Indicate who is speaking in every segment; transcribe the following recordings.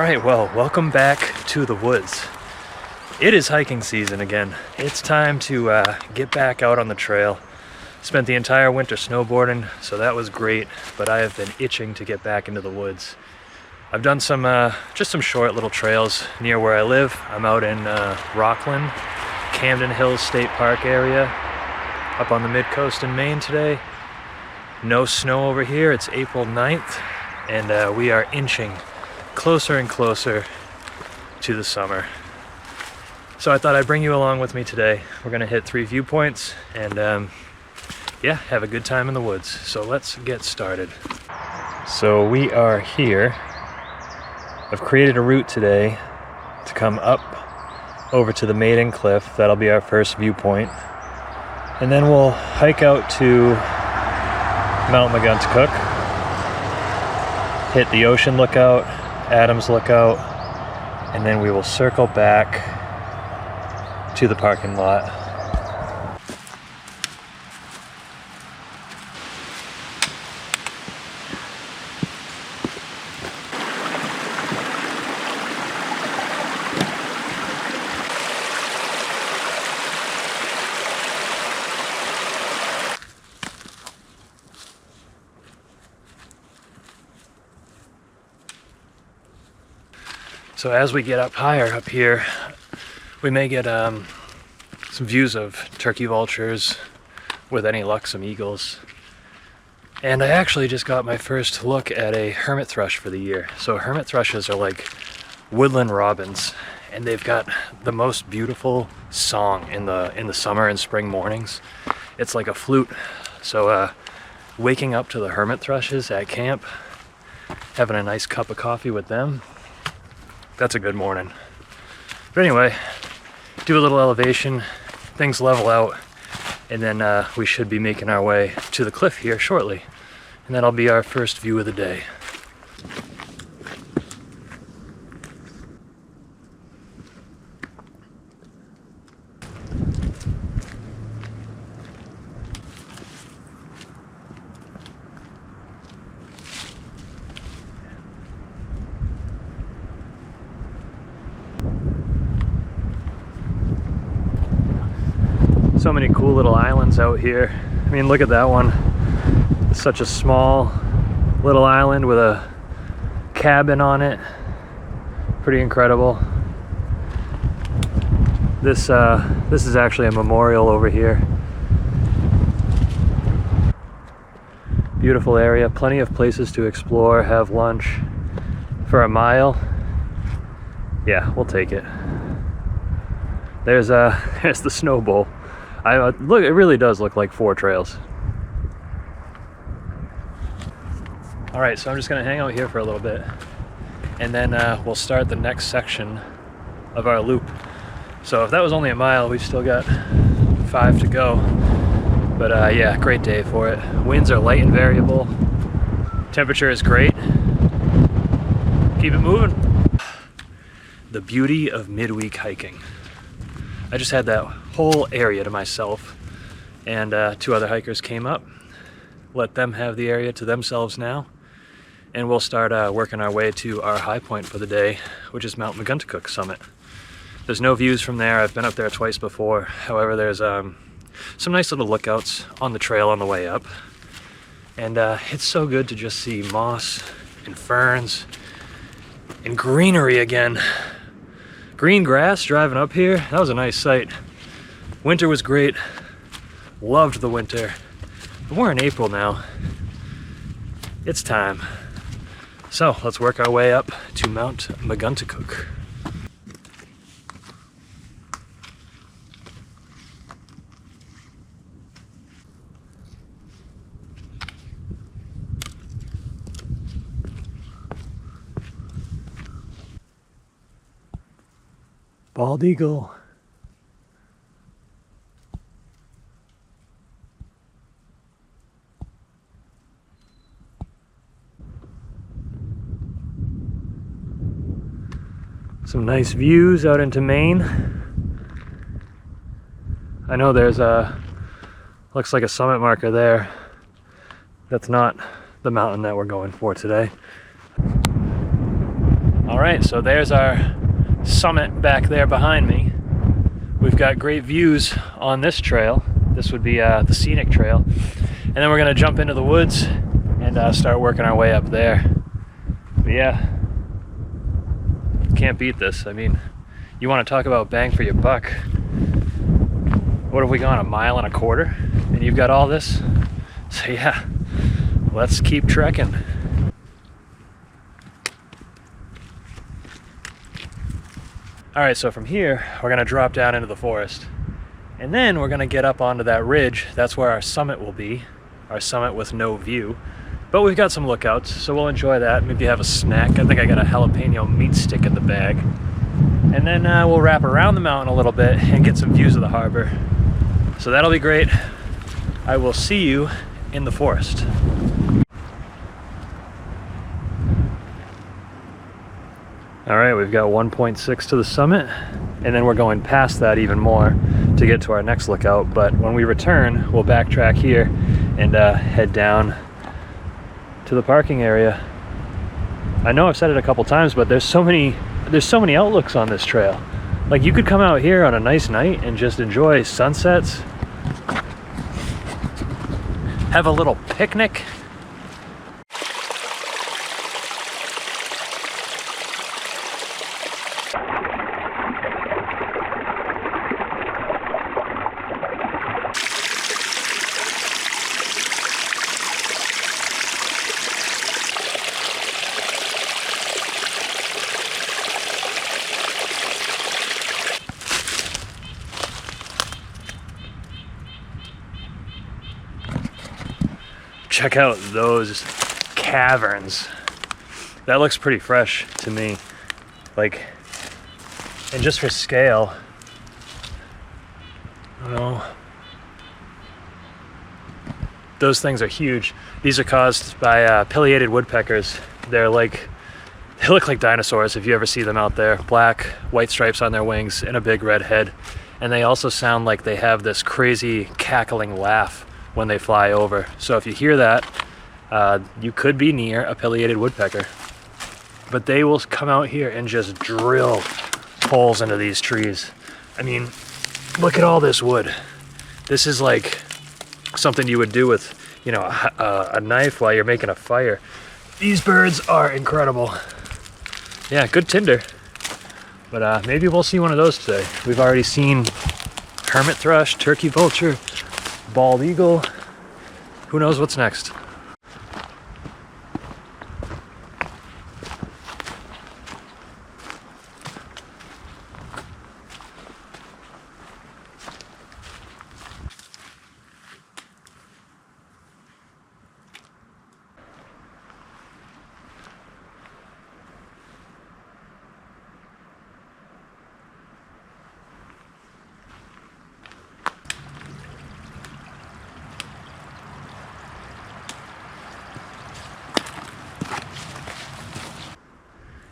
Speaker 1: Alright, well, welcome back to the woods. It is hiking season again. It's time to get back out on the trail. Spent the entire winter snowboarding, so that was great, but I have been itching to get back into the woods. I've done some just some short little trails near where I live. I'm out in Rockland, Camden Hills State Park area, up on the mid-coast in Maine today. No snow over here. It's April 9th, and we are inching closer and closer to the summer. So I thought I'd bring you along with me today. We're gonna hit 3 viewpoints and yeah, have a good time in the woods. So let's get started. So we are here. I've created a route today to come up over to the Maiden cliff. That'll be our first viewpoint. And then we'll hike out to Mount Megunticook, hit the Ocean Lookout, Adams Lookout, and then we will circle back to the parking lot. So as we get up higher up here, we may get some views of turkey vultures, with any luck some eagles. And I actually just got my first look at a hermit thrush for the year. So hermit thrushes are like woodland robins, and they've got the most beautiful song in the summer and spring mornings. It's like a flute. So waking up to the hermit thrushes at camp, having a nice cup of coffee with them, that's a good morning. But anyway, do a little elevation, things level out, and then we should be making our way to the cliff here shortly. And that'll be our first view of the day. So many cool little islands out here. I mean, look at that one. It's such a small little island with a cabin on it. Pretty incredible. This is actually a memorial over here. Beautiful area, plenty of places to explore, have lunch for a mile. Yeah, we'll take it. There's the snow bowl. Look, it really does look like 4 trails. All right, so I'm just gonna hang out here for a little bit, and then we'll start the next section of our loop. So if that was only a mile, we've still got 5 to go. But yeah, great day for it. Winds are light and variable. Temperature is great. Keep it moving. The beauty of midweek hiking. I just had that whole area to myself, and 2 other hikers came up. Let them have the area to themselves now, and we'll start working our way to our high point for the day, which is Mount Megunticook summit. There's no views from there. I've been up there twice before. However, there's some nice little lookouts on the trail on the way up, and it's so good to just see moss and ferns and greenery again. Green grass driving up here, that was a nice sight. Winter was great, loved the winter, but we're in April now. It's time. So let's work our way up to Mount Megunticook. Bald eagle. Some nice views out into Maine. I know there's looks like a summit marker there. That's not the mountain that we're going for today. All right, so there's our summit back there behind me. We've got great views on this trail. This would be the scenic trail. And then we're gonna jump into the woods and start working our way up there. But yeah, can't beat this. I mean, you wanna talk about bang for your buck. What have we gone, 1.25 miles? And you've got all this? So yeah, let's keep trekking. All right, so from here, we're gonna drop down into the forest. And then we're gonna get up onto that ridge. That's where our summit will be, our summit with no view. But we've got some lookouts, so we'll enjoy that. Maybe have a snack. I think I got a jalapeno meat stick in the bag. And then we'll wrap around the mountain a little bit and get some views of the harbor. So that'll be great. I will see you in the forest. All right, we've got 1.6 to the summit, and then we're going past that even more to get to our next lookout. But when we return, we'll backtrack here and head down to the parking area. I know I've said it a couple times, but there's so many outlooks on this trail. Like, you could come out here on a nice night and just enjoy sunsets, have a little picnic. Check out those caverns. That looks pretty fresh to me. Like, and just for scale, I don't know. Those things are huge. These are caused by pileated woodpeckers. They look like dinosaurs if you ever see them out there. Black, white stripes on their wings and a big red head. And they also sound like they have this crazy cackling laugh when they fly over. So if you hear that, you could be near a pileated woodpecker. But they will come out here and just drill holes into these trees. I mean, look at all this wood. This is like something you would do with, you know, a knife while you're making a fire. These birds are incredible. Yeah, good tinder. But maybe we'll see one of those today. We've already seen hermit thrush, turkey vulture, bald eagle. Who knows what's next?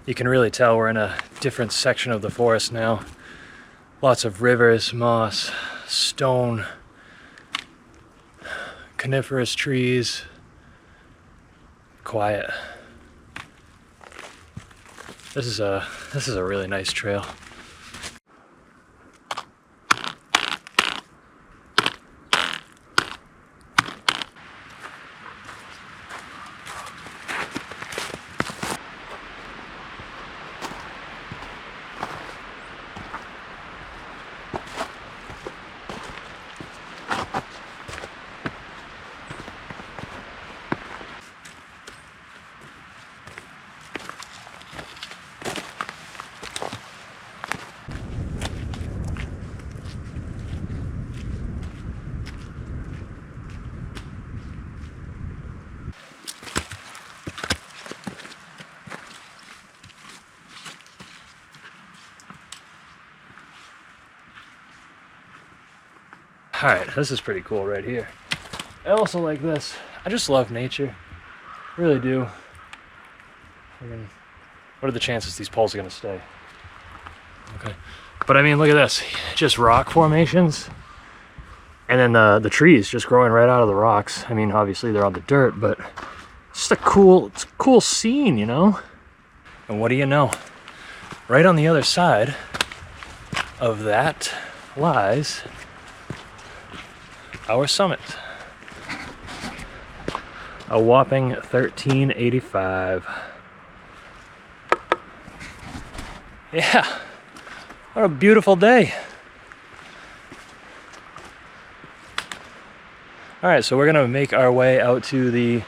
Speaker 1: You can really tell we're in a different section of the forest now. Lots of rivers, moss, stone, coniferous trees. Quiet. This is a really nice trail. All right, this is pretty cool right here. I also like this. I just love nature. Really do. What are the chances these poles are gonna stay? Okay. But I mean, look at this. Just rock formations. And then the trees just growing right out of the rocks. I mean, obviously they're on the dirt, but it's just it's a cool scene, you know? And what do you know? right on the other side of that lies our summit. A whopping 1385. Yeah, what a beautiful day. All right, so we're gonna make our way out to the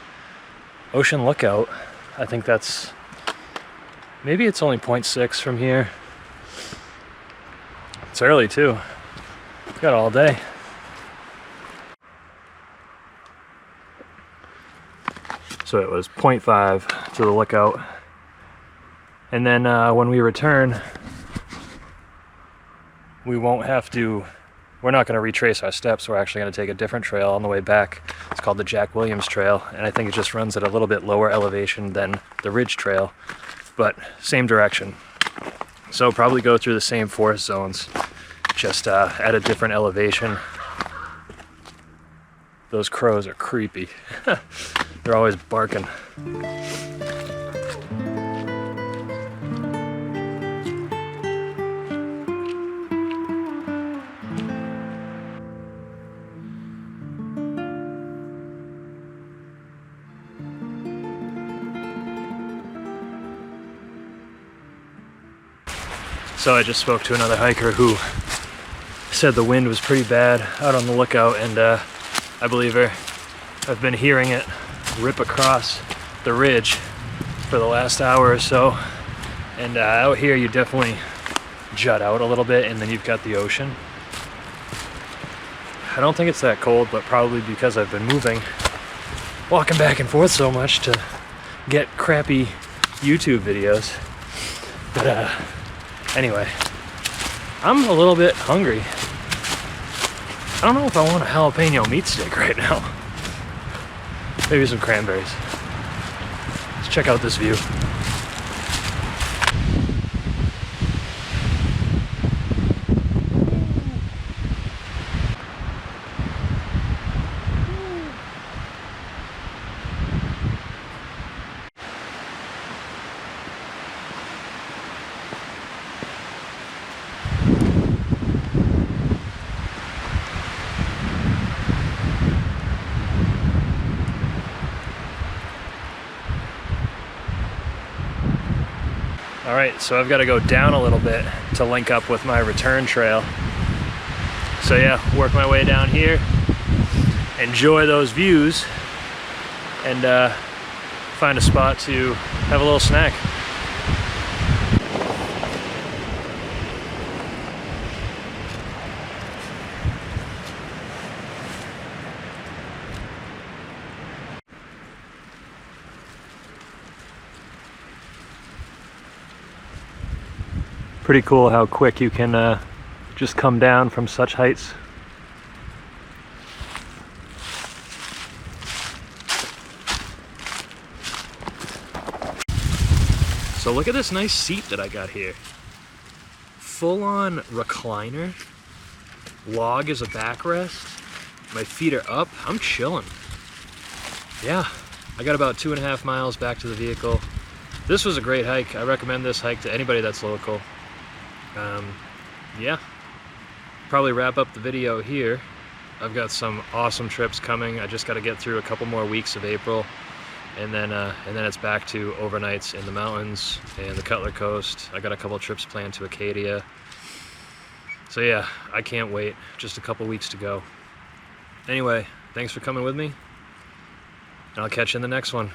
Speaker 1: ocean lookout. I think that's, maybe it's only 0.6 from here. It's early too. We've got all day. So it was 0.5 to the lookout. And then when we return, we won't have to, we're not going to retrace our steps. We're actually going to take a different trail on the way back. It's called the Jack Williams Trail, and I think it just runs at a little bit lower elevation than the Ridge Trail, but same direction. So probably go through the same forest zones, just at a different elevation. Those crows are creepy. They're always barking. So I just spoke to another hiker who said the wind was pretty bad out on the lookout, and I believe her. I've been hearing it rip across the ridge for the last hour or so, and out here you definitely jut out a little bit, and then you've got the ocean. I don't think it's that cold, but probably because I've been moving, walking back and forth so much to get crappy YouTube videos. But anyway, I'm a little bit hungry. I don't know if I want a jalapeno meat stick right now. Maybe some cranberries. Let's check out this view. All right, so I've got to go down a little bit to link up with my return trail. So yeah, work my way down here, enjoy those views, and find a spot to have a little snack. Pretty cool how quick you can just come down from such heights. So look at this nice seat that I got here. Full-on recliner. Log is a backrest. My feet are up. I'm chilling. Yeah, I got about 2.5 miles back to the vehicle. This was a great hike. I recommend this hike to anybody that's local. Yeah, probably wrap up the video here. I've got some awesome trips coming. I just got to get through a couple more weeks of April, and then it's back to overnights in the mountains and the Cutler Coast. I got a couple trips planned to Acadia. So yeah, I can't wait. Just a couple weeks to go. Anyway, thanks for coming with me, and I'll catch you in the next one.